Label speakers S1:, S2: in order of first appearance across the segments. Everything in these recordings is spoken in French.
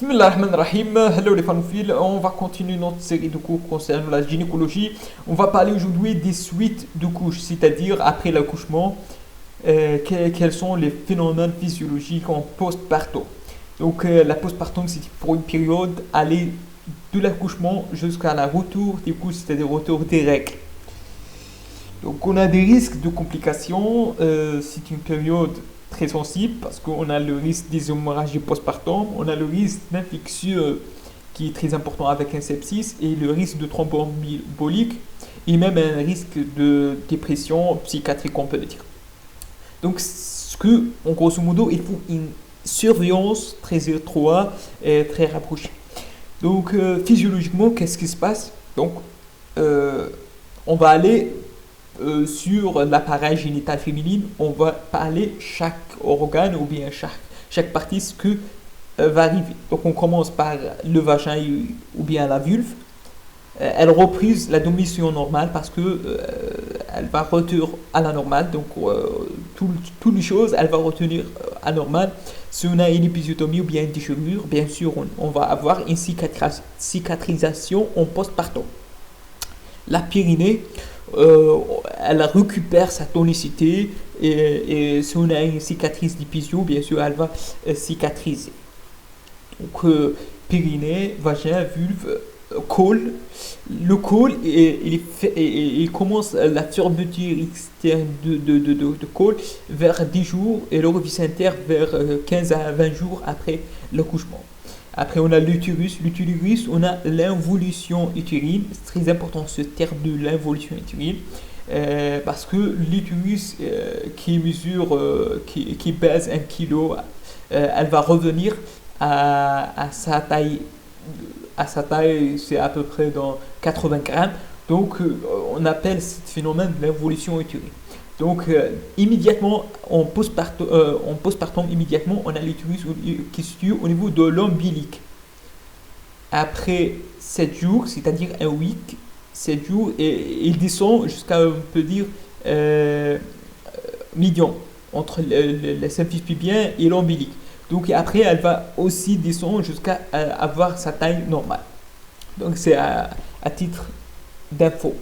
S1: Bismillahirrahmanirrahim. Hello les fanophiles, on va continuer notre série de cours concernant la gynécologie. On va parler aujourd'hui des suites de couches, c'est-à-dire après l'accouchement, quels sont les phénomènes physiologiques en postpartum. Donc la postpartum, c'est pour une période aller de l'accouchement jusqu'à la retour des couches, c'est-à-dire retour des règles. Donc on a des risques de complications, c'est une période très sensible parce qu'on a le risque des hémorragies postpartum, on a le risque d'infection qui est très important avec un sepsis et le risque de thromboembolique et même un risque de dépression psychiatrique, on peut le dire. Donc, en grosso modo, il faut une surveillance très étroite et très rapprochée. Donc, physiologiquement, qu'est-ce qui se passe? Donc, on va aller sur l'appareil génital féminin, on va parler chaque organe ou bien chaque partie ce que va arriver. Donc on commence par le vagin ou bien la vulve. Elle reprise la domination normale parce que elle va retenir à la normale. Donc toutes les choses, elle va retenir à normale. Si on a une épisiotomie ou bien une déchirure, bien sûr, on va avoir une cicatrisation en postpartum. La périnée, elle récupère sa tonicité et si on a une cicatrice d'épisio, bien sûr, elle va cicatriser. Donc, périnée, vagin, vulve, col. Le col, il commence la fermeture externe de col vers 10 jours et l'orifice interne vers 15 à 20 jours après l'accouchement. Après, on a l'utérus. L'utérus, on a l'involution utérine. C'est très important ce terme de l'involution utérine. Parce que l'utérus qui pèse 1 kg, elle va revenir à sa taille. À sa taille, c'est à peu près dans 80 grammes. Donc, on appelle ce phénomène de l'involution utérine. Donc, immédiatement, en postpartum, immédiatement, on a l'utérus qui se situe au niveau de l'ombilic. Après 7 jours, c'est-à-dire un week, 7 jours, et il descend jusqu'à, on peut dire, médian, entre le symphyse pubien et l'ombilic. Donc, après, elle va aussi descendre jusqu'à avoir sa taille normale. Donc, c'est à titre d'info.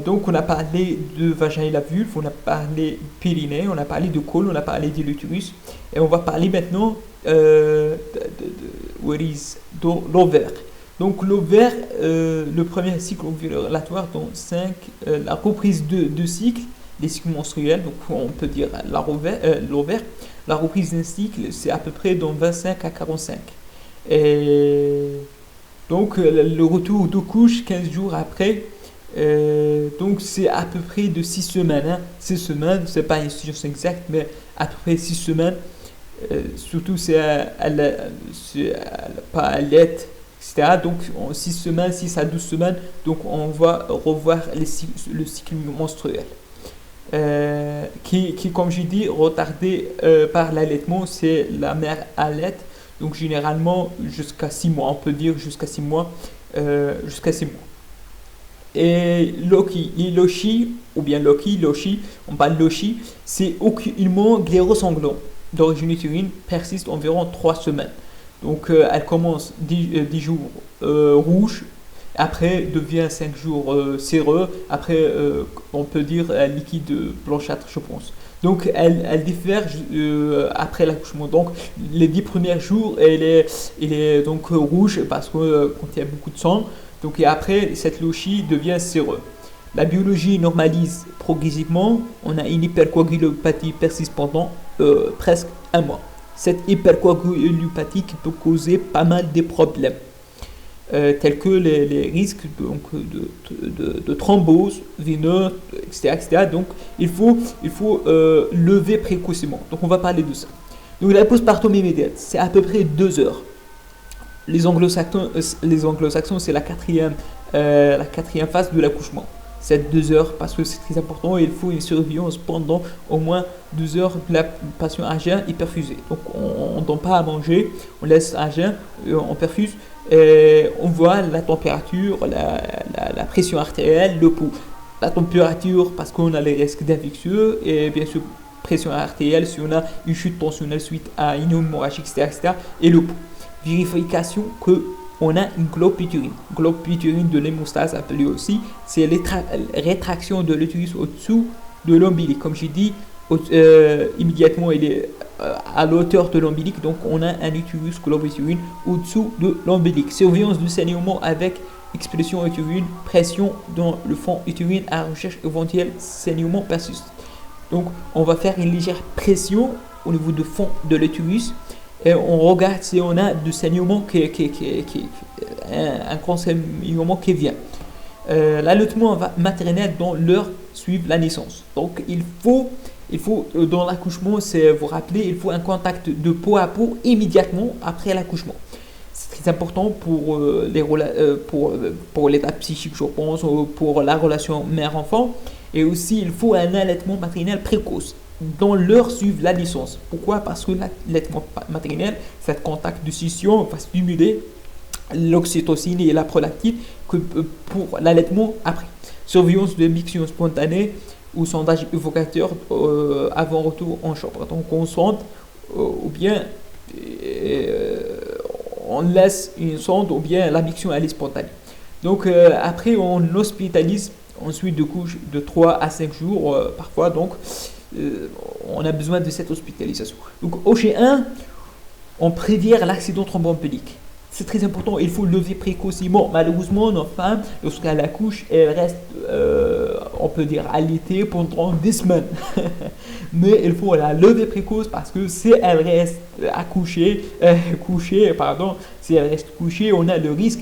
S1: Donc on a parlé de vagin et la vulve, on a parlé périnée, on a parlé de col, on a parlé de l'utérus et on va parler maintenant de l'ovaire. Donc l'ovaire, le premier cycle ovulatoire, donc 5, la reprise de cycle, des cycles menstruels, donc on peut dire l'ovaire, la reprise d'un cycle c'est à peu près dans 25 à 45. Et donc le retour de couche 15 jours après. Donc c'est à peu près de 6 semaines. 6 semaines, c'est pas une science exacte, mais à peu près 6 semaines. Surtout c'est pas à l'aide, etc. Donc en 6 semaines, 6 à 12 semaines, donc on va revoir le cycle menstruel. Qui, comme j'ai dit, retardé par l'allaitement, c'est la mère allaite. Donc généralement jusqu'à 6 mois, on peut dire jusqu'à 6 mois. Jusqu'à 6 mois. Et Loshi, ou bien Loshi, on parle Loshi, c'est aucunement glérosanglant d'origine utérine, persiste environ 3 semaines. Donc elle commence 10 jours rouge, après devient 5 jours séreux, après on peut dire liquide blanchâtre, je pense. Donc elle diffère après l'accouchement. Donc les 10 premiers jours, elle est donc rouge parce que contient beaucoup de sang. Donc et après, cette lochie devient séreux. La biologie normalise progressivement. On a une hypercoagulopathie persiste pendant presque un mois. Cette hypercoagulopathie qui peut causer pas mal de problèmes, tels que les risques donc, de thrombose veineuse, etc. Donc il faut lever précocement. Donc on va parler de ça. Donc la postpartum immédiate, c'est à peu près 2 heures. Les anglo-saxons, c'est la quatrième phase de l'accouchement. C'est 2 heures parce que c'est très important et il faut une surveillance pendant au moins 2 heures de la patient à jeun et perfusé. Donc on ne donne pas à manger, on laisse à jeun, on perfuse, et on voit la température, la pression artérielle, le pouls. La température parce qu'on a les risques d'infection et bien sûr pression artérielle si on a une chute tensionnelle suite à une hémorragie, etc. Et le pouls. vérification que on a une globe utérine. Globe utérine de l'hémostase appelée aussi, c'est la rétraction de l'utérus au-dessous de l'ombilic. Comme j'ai dit, immédiatement il est à l'auteur de l'ombilic, donc on a un utérus globe utérine au-dessous de l'ombilic. Surveillance du saignement avec expulsion utérine, pression dans le fond utérine à recherche éventuelle saignement persiste. Donc on va faire une légère pression au niveau du fond de l'utérus et on regarde si on a du saignement un grand saignement qui vient. L'allaitement maternel dans l'heure suivant la naissance. Donc il faut dans l'accouchement, vous rappeler, il faut un contact de peau à peau immédiatement après l'accouchement. C'est très important pour l'état psychique, je pense, pour la relation mère-enfant. Et aussi, il faut un allaitement maternel précoce dans l'heure suivant la naissance. Pourquoi? Parce que l'allaitement maternel, cet contact de succion va stimuler l'oxytocine et la prolactine que pour l'allaitement après. Surveillance de miction spontanée ou sondage évocateur avant retour en chambre. Donc on sonde ou bien on laisse une sonde ou bien la miction elle est spontanée. Donc après on hospitalise ensuite de couche de 3 à 5 jours parfois, donc on a besoin de cette hospitalisation. Donc au G1, on prévient l'accident thromboembolique. C'est très important, il faut le lever précocement. Malheureusement, nos femmes, lorsqu'elles accouchent, elles restent, on peut dire, allaitées pendant des semaines. Mais il faut la lever précoce parce que si elle reste couchée, si elle reste couchée, on a le risque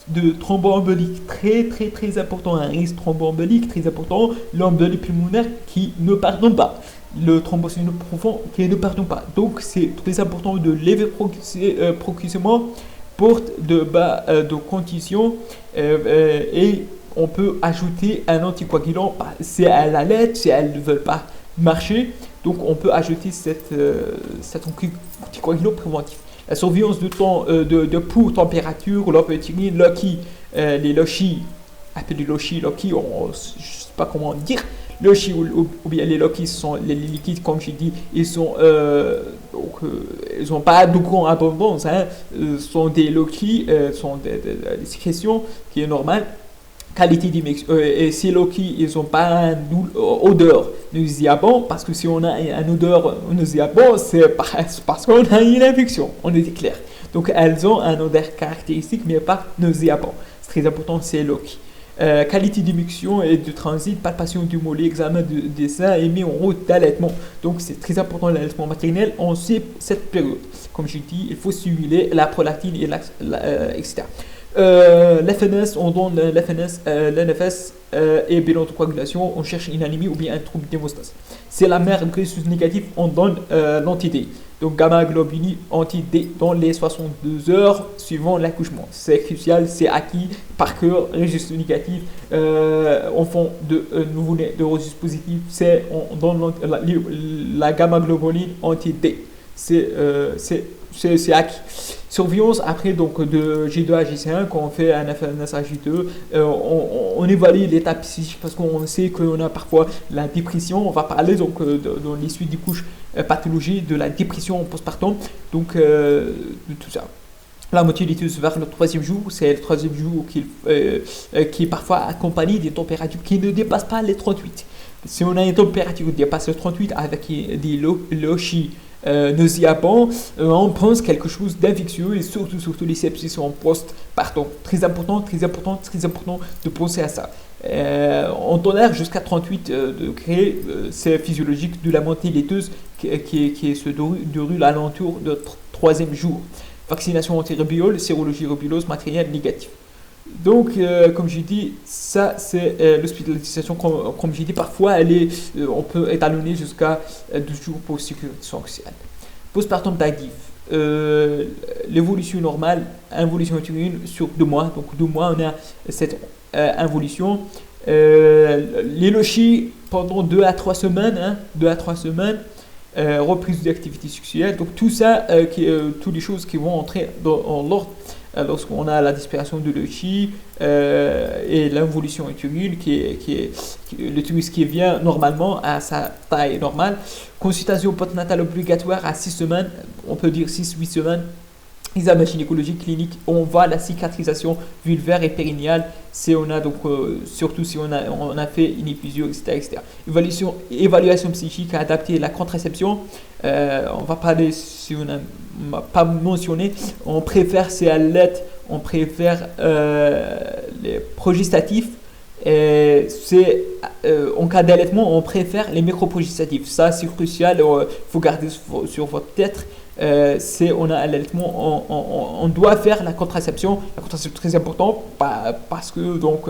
S1: de thromboembolique très important, un risque thromboembolique très important, l'embolie pulmonaire qui ne pardonne pas, le thrombocytose profond qui ne pardonne pas. Donc c'est très important de lever précocement, porte de condition et on peut ajouter un anticoagulant si elle allait, si elle ne veut pas marcher, donc on peut ajouter cet anticoagulant préventif. La surveillance de temps de pouls, température, l'opétine, Loki, les Loki, appelés Loki, je ne sais pas comment dire, Loki ou bien les Loki sont les liquides, comme j'ai dit, ils sont ils n'ont pas de grande abondance, sont des Loki, sont des sécrétions qui est normale. Qualité du mix. Et ces Loki, ils n'ont pas une odeur nauséabonde, parce que si on a une odeur nauséabonde, c'est parce qu'on a une infection, on est clair. Donc elles ont une odeur caractéristique, mais pas nauséabonde. C'est très important, c'est Loki. Qualité d'émission et de transit, palpation du mollet, examen des seins et mis en route d'allaitement. Donc c'est très important l'allaitement maternel en cette période. Comme je dis, il faut stimuler la prolactine et etc. L'FNS, on donne l'FNS, l'NFS et bilan de coagulation, on cherche une anémie ou bien un trouble d'hémostase. C'est la mère graisseuse négative, on donne l'anti-D. Donc gamma globuline anti-D dans les 62 heures suivant l'accouchement. C'est crucial, c'est acquis par cœur, registre négatif, enfant de nouveau-né de registre positif, on donne la gamma globuline anti-D. C'est acquis. Surveillance après donc de G2 à G5, quand on fait un FNS à G2, on évalue l'état psychique parce qu'on sait qu'on a parfois la dépression. On va parler donc dans les suites des couches pathologie de la dépression postpartum, donc de tout ça. La motilité vers le troisième jour, c'est le troisième jour qui est parfois accompagné des températures qui ne dépassent pas les 38. Si on a une température qui dépasse les 38 avec des lochis nauséabonds, on pense quelque chose d'infectieux et surtout les sepsis en postpartum. Très important de penser à ça. On tolère jusqu'à 38 degrés, c'est physiologique de la montée laiteuse qui se déroule à l'entour de troisième jour. Vaccination anti-rubéole, sérologie rubéolose matérielle négative. Donc, comme j'ai dit, ça c'est l'hospitalisation, comme j'ai dit, parfois on peut étalonner jusqu'à 12 jours pour sécurité sociale. Postpartum tardif, l'évolution normale, involution utérine sur 2 mois. Donc 2 mois, on a cette involution. Les lochis pendant 2 à 3 semaines, reprise d'activité sexuelle. Donc tout ça, toutes les choses qui vont entrer dans l'ordre lorsqu'on a la disparition de l'utérus et l'involution utérine l'utérus qui vient normalement à sa taille normale. Consultation postnatale obligatoire à 6 semaines, on peut dire 6-8 semaines. examen gynécologique clinique, on voit la cicatrisation vulvaire et périnéale. Si on a donc, surtout si on a fait une épisure, etc., etc. Évaluation psychique adaptée à la contraception. On va parler, si on n'a pas mentionné, on préfère c'est à l'aide, on préfère les progestatifs. En cas d'allaitement, on préfère les microprogestatifs. Ça, c'est crucial. Il faut garder sur votre tête. On a allaitement, on doit faire la contraception. La contraception est très importante parce que donc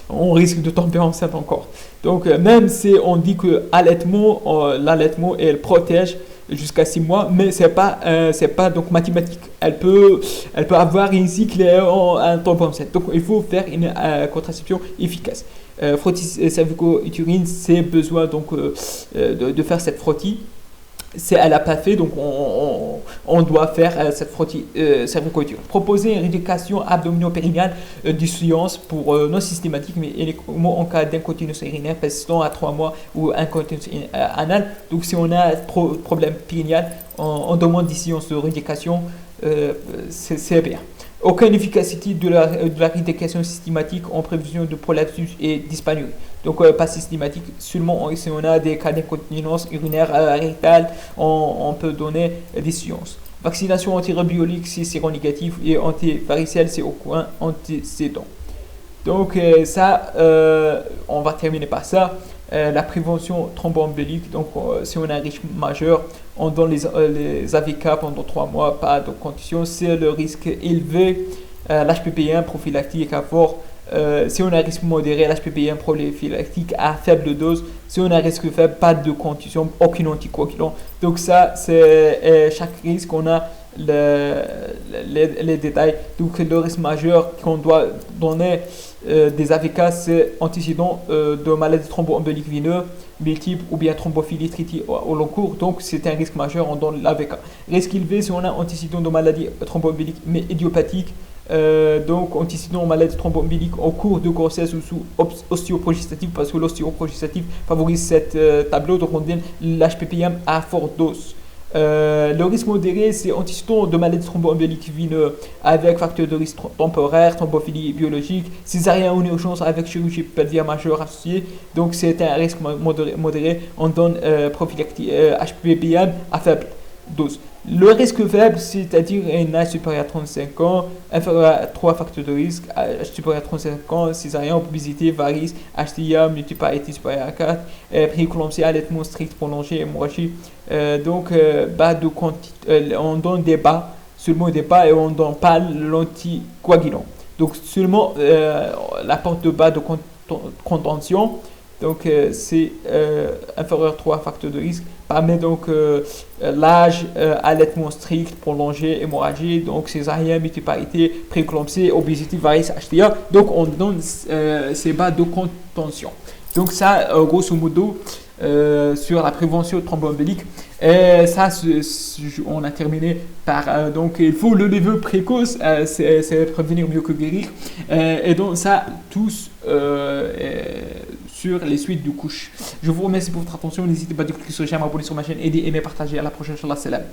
S1: on risque de tomber enceinte encore. Donc même si on dit que l'allaitement elle protège jusqu'à 6 mois, mais c'est pas donc mathématique. Elle peut avoir un cycle et un tombe enceinte. Donc il faut faire une contraception efficace. Frottis cervico-utérine, c'est besoin donc de faire cette frottis. Si elle n'a pas fait, donc on doit faire cette frottis cervico-utérine. Proposer une rééducation abdominopérinéale du séance pour non systématique, mais uniquement en cas d'incontinence urinaire persistant à 3 mois ou incontinence anale. Donc si on a un problème périnéal, on demande des séances de rééducation, c'est bien. Aucune efficacité de la rééducation systématique en prévision de prolapsus et dysphanurie. Donc pas systématique, seulement si on a des cas d'incontinence urinaire rectale, on peut donner des séances. Vaccination antirébiolique si séronégatif et antivaricelle c'est au coin antécédent. Donc on va terminer par ça. La prévention thromboembolique, donc si on a un risque majeur, on donne les AVK pendant 3 mois, pas de conditions. Si le risque élevé, l'HPP1 prophylactique à fort. Si on a un risque modéré, l'HPP1 prophylactique à faible dose. Si on a un risque faible, pas de conditions, aucun anticoagulant. Donc ça, c'est chaque risque, on a les détails. Donc le risque majeur qu'on doit donner des AVK, c'est antécédent de maladie thromboembolique veineuse multiple ou bien thrombophilie tritie au long cours. Donc c'est un risque majeur, on donne l'AVK. Risque élevé si on a antécédent de maladie thromboembolique mais idiopathique. Donc antécédent de maladie thromboembolique au cours de grossesse ou sous ostéoprogestatif, parce que l'ostéoprogestatif favorise cette tableau. Donc on donne l'HPPM à forte dose. Le risque modéré, c'est antécédent de maladie thromboembolique veineuse avec facteur de risque temporaire, thrombophilie biologique, césarienne ou urgence avec chirurgie pelvienne majeure associée. Donc c'est un risque modéré. On donne prophylactique HPPM à faible dose. Le risque faible, c'est-à-dire un âge supérieur à 35 ans, inférieur à 3 facteurs de risque, âge supérieur à 35 ans, césarienne, obésité, varices, HTA, multiparité supérieure à 4, prééclampsie, allaitement strict prolongé, hémorragie. On donne des bas, seulement des bas, et on ne donne pas l'anticoagulant. Donc seulement la porte de bas de contention. Donc c'est inférieur à 3 facteurs de risque. Parmi donc l'âge, allaitement strict, prolongé, hémorragie, donc césarienne, multiparité, prééclampsie, obésité, varices, HTA. Donc on donne ces bas de contention. Donc ça, grosso modo, sur la prévention thromboembolique. Et ça, on a terminé par donc il faut le lever précoce, c'est prévenir mieux que guérir. Et donc ça, tous sur les suites de couches. Je vous remercie pour votre attention. N'hésitez pas à cliquer sur j'aime, abonner sur ma chaîne, aider, aimer, partager. À la prochaine, Inch'Allah, salam.